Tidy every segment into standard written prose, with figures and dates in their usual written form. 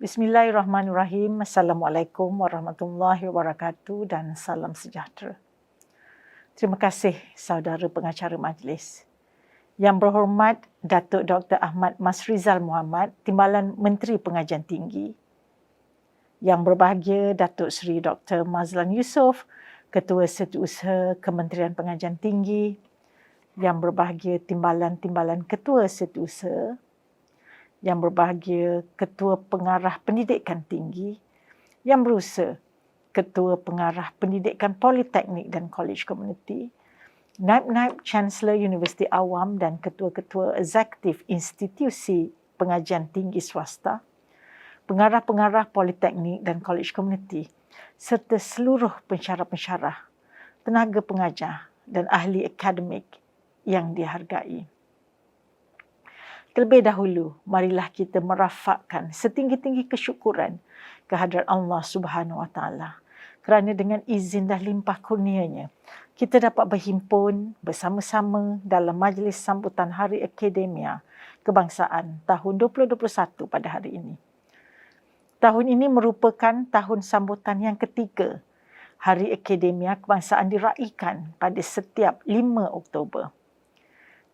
Bismillahirrahmanirrahim. Assalamualaikum warahmatullahi wabarakatuh dan salam sejahtera. Terima kasih saudara pengacara majlis. Yang berhormat Datuk Dr. Ahmad Masrizal Muhammad, Timbalan Menteri Pengajian Tinggi. Yang berbahagia Datuk Seri Dr. Mazlan Yusof, Ketua Setiausaha Kementerian Pengajian Tinggi. Yang berbahagia Timbalan-Timbalan Ketua Setiausaha. Yang berbahagia Ketua Pengarah Pendidikan Tinggi, yang berusaha Ketua Pengarah Pendidikan Politeknik dan College Community, Naib-Naib Chancellor Universiti Awam dan Ketua-Ketua Eksekutif Institusi Pengajian Tinggi Swasta, Pengarah-pengarah Politeknik dan College Community, serta seluruh pensyarah-pensyarah, tenaga pengajar dan ahli akademik yang dihargai. Terlebih dahulu, marilah kita merafakkan setinggi-tinggi kesyukuran kehadrat Allah Subhanahu Wa Taala kerana dengan izin dan limpah kurnianya kita dapat berhimpun bersama-sama dalam majlis sambutan Hari Akademia Kebangsaan tahun 2021 pada hari ini. Tahun ini merupakan tahun sambutan yang ketiga Hari Akademia Kebangsaan diraikan pada setiap 5 Oktober.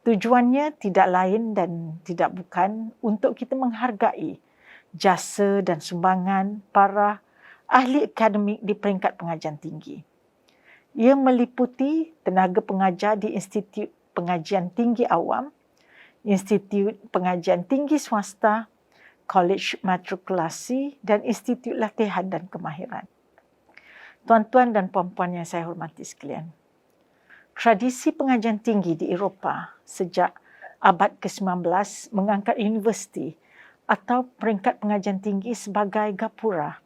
Tujuannya tidak lain dan tidak bukan untuk kita menghargai jasa dan sumbangan para ahli akademik di peringkat pengajian tinggi. Ia meliputi tenaga pengajar di Institut Pengajian Tinggi Awam, Institut Pengajian Tinggi Swasta, Kolej Matrikulasi dan Institut Latihan dan Kemahiran. Tuan-tuan dan puan-puan yang saya hormati sekalian, tradisi pengajian tinggi di Eropah sejak abad ke-19 mengangkat universiti atau peringkat pengajian tinggi sebagai gapura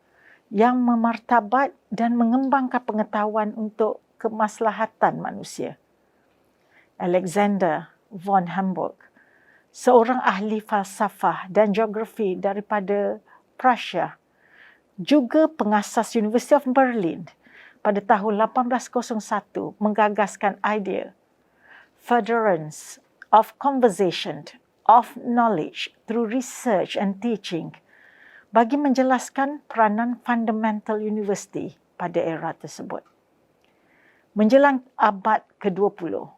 yang memartabat dan mengembangkan pengetahuan untuk kemaslahatan manusia. Alexander von Humboldt, seorang ahli falsafah dan geografi daripada Prussia, juga pengasas University of Berlin, pada tahun 1801 menggagaskan idea furtherance of conversation of knowledge through research and teaching bagi menjelaskan peranan fundamental university pada era tersebut. Menjelang abad ke-20,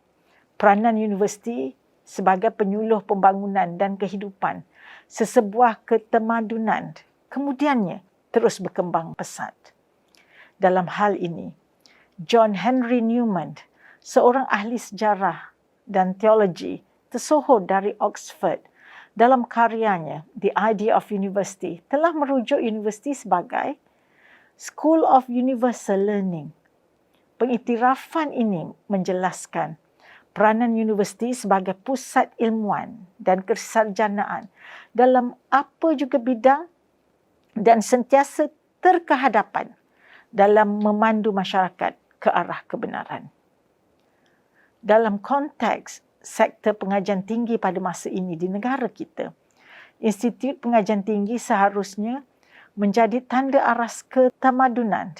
peranan universiti sebagai penyuluh pembangunan dan kehidupan sesebuah ketemadunan kemudiannya terus berkembang pesat. Dalam hal ini, John Henry Newman, seorang ahli sejarah dan teologi tersohor dari Oxford, dalam karyanya The Idea of University telah merujuk universiti sebagai School of Universal Learning. Pengiktirafan ini menjelaskan peranan universiti sebagai pusat ilmuan dan kesarjanaan dalam apa juga bidang dan sentiasa terkehadapan dalam memandu masyarakat ke arah kebenaran. Dalam konteks sektor pengajian tinggi pada masa ini di negara kita, Institut Pengajian Tinggi seharusnya menjadi tanda aras ketamadunan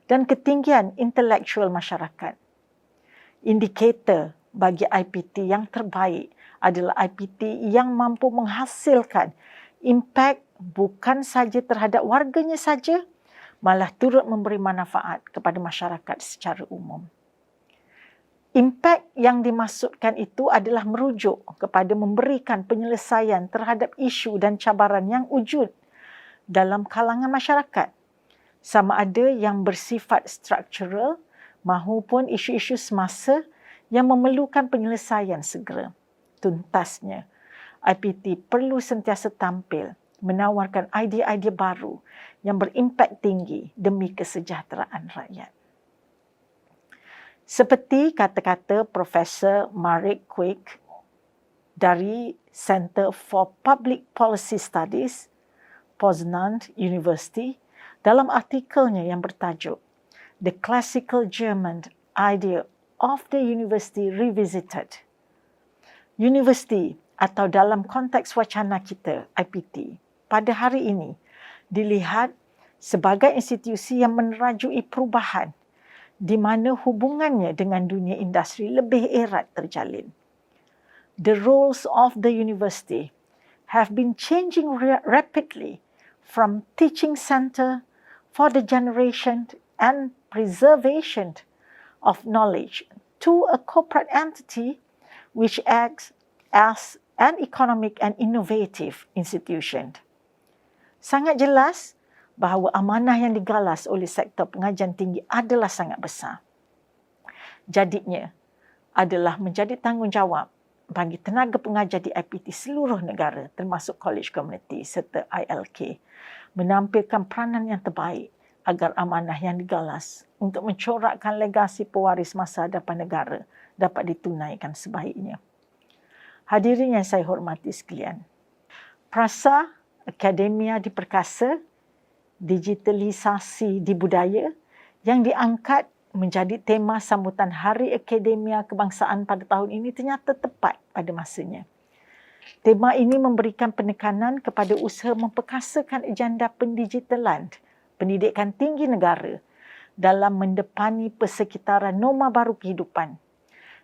dan ketinggian intelektual masyarakat. Indikator bagi IPT yang terbaik adalah IPT yang mampu menghasilkan impak bukan saja terhadap warganya saja, malah turut memberi manfaat kepada masyarakat secara umum. Impak yang dimaksudkan itu adalah merujuk kepada memberikan penyelesaian terhadap isu dan cabaran yang wujud dalam kalangan masyarakat, sama ada yang bersifat struktural maupun isu-isu semasa yang memerlukan penyelesaian segera. Tuntasnya, IPT perlu sentiasa tampil menawarkan idea-idea baru yang berimpak tinggi demi kesejahteraan rakyat. Seperti kata-kata Profesor Marek Quick dari Center for Public Policy Studies, Poznan University, dalam artikelnya yang bertajuk The Classical German Idea of the University Revisited. Universiti atau dalam konteks wacana kita, IPT, pada hari ini dilihat sebagai institusi yang menerajui perubahan di mana hubungannya dengan dunia industri lebih erat terjalin. The roles of the university have been changing rapidly from teaching center for the generation and preservation of knowledge to a corporate entity which acts as an economic and innovative institution. Sangat jelas bahawa amanah yang digalas oleh sektor pengajian tinggi adalah sangat besar. Jadinya adalah menjadi tanggungjawab bagi tenaga pengajar di IPT seluruh negara termasuk college community serta ILK menampilkan peranan yang terbaik agar amanah yang digalas untuk mencorakkan legasi pewaris masa hadapan negara dapat ditunaikan sebaiknya. Hadirin yang saya hormati sekalian, Prasa Akademia Diperkasa, digitalisasi di budaya yang diangkat menjadi tema sambutan Hari Akademia Kebangsaan pada tahun ini ternyata tepat pada masanya. Tema ini memberikan penekanan kepada usaha memperkasakan agenda pendigitalan pendidikan tinggi negara dalam mendepani persekitaran norma baru kehidupan.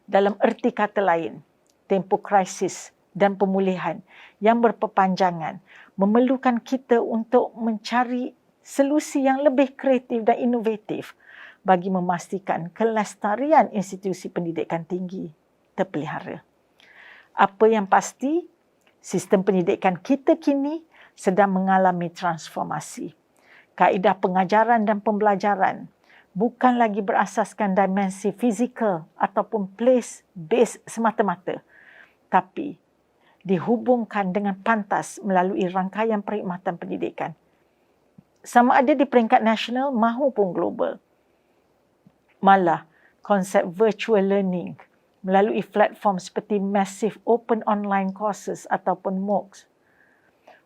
Dalam erti kata lain, tempoh krisis dan pemulihan yang berperpanjangan memerlukan kita untuk mencari solusi yang lebih kreatif dan inovatif bagi memastikan kelestarian institusi pendidikan tinggi terpelihara. Apa yang pasti, sistem pendidikan kita kini sedang mengalami transformasi. Kaedah pengajaran dan pembelajaran bukan lagi berasaskan dimensi fizikal ataupun place-based semata-mata, tapi dihubungkan dengan pantas melalui rangkaian perkhidmatan pendidikan, sama ada di peringkat nasional maupun global. Malah, konsep virtual learning melalui platform seperti Massive Open Online Courses ataupun MOOCs,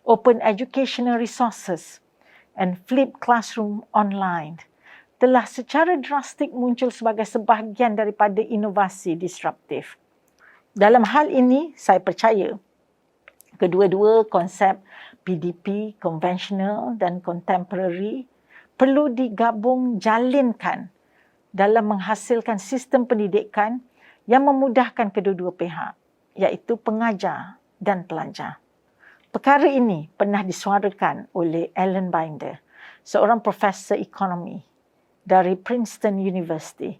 Open Educational Resources and Flipped Classroom Online telah secara drastik muncul sebagai sebahagian daripada inovasi disruptif. Dalam hal ini, saya percaya kedua-dua konsep PDP, konvensional dan contemporary perlu digabung jalinkan dalam menghasilkan sistem pendidikan yang memudahkan kedua-dua pihak, iaitu pengajar dan pelajar. Perkara ini pernah disuarakan oleh Alan Binder, seorang profesor ekonomi dari Princeton University,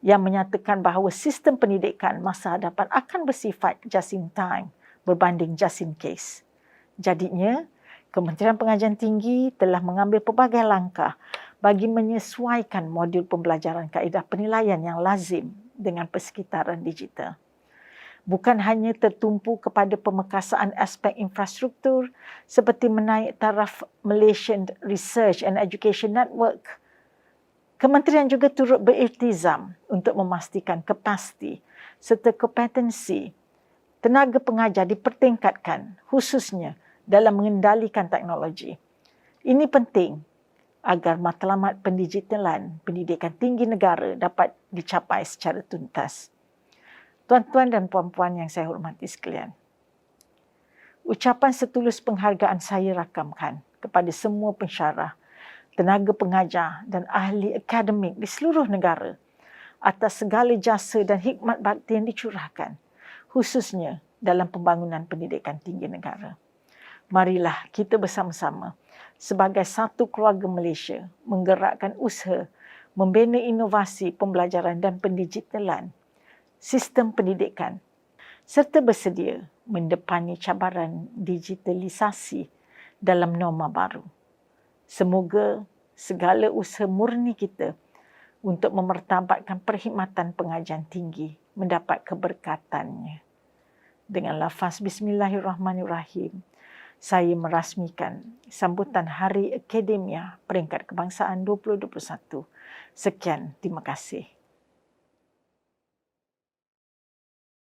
yang menyatakan bahawa sistem pendidikan masa hadapan akan bersifat just in time berbanding just in case. Jadinya, Kementerian Pengajian Tinggi telah mengambil pelbagai langkah bagi menyesuaikan modul pembelajaran kaedah penilaian yang lazim dengan persekitaran digital. Bukan hanya tertumpu kepada pemekasaan aspek infrastruktur seperti menaik taraf Malaysian Research and Education Network, Kementerian juga turut beriltizam untuk memastikan kapasiti serta kompetensi tenaga pengajar dipertingkatkan, khususnya dalam mengendalikan teknologi. Ini penting agar matlamat pendigitalan pendidikan tinggi negara dapat dicapai secara tuntas. Tuan-tuan dan puan-puan yang saya hormati sekalian, ucapan setulus penghargaan saya rakamkan kepada semua pensyarah, tenaga pengajar dan ahli akademik di seluruh negara atas segala jasa dan hikmat bakti yang dicurahkan, khususnya dalam pembangunan pendidikan tinggi negara. Marilah kita bersama-sama sebagai satu keluarga Malaysia menggerakkan usaha membina inovasi pembelajaran dan pendigitalan sistem pendidikan serta bersedia mendepani cabaran digitalisasi dalam norma baru. Semoga segala usaha murni kita untuk memertabatkan perkhidmatan pengajian tinggi mendapat keberkatannya. Dengan lafaz Bismillahirrahmanirrahim, saya merasmikan sambutan Hari Akademia Peringkat Kebangsaan 2021. Sekian, terima kasih.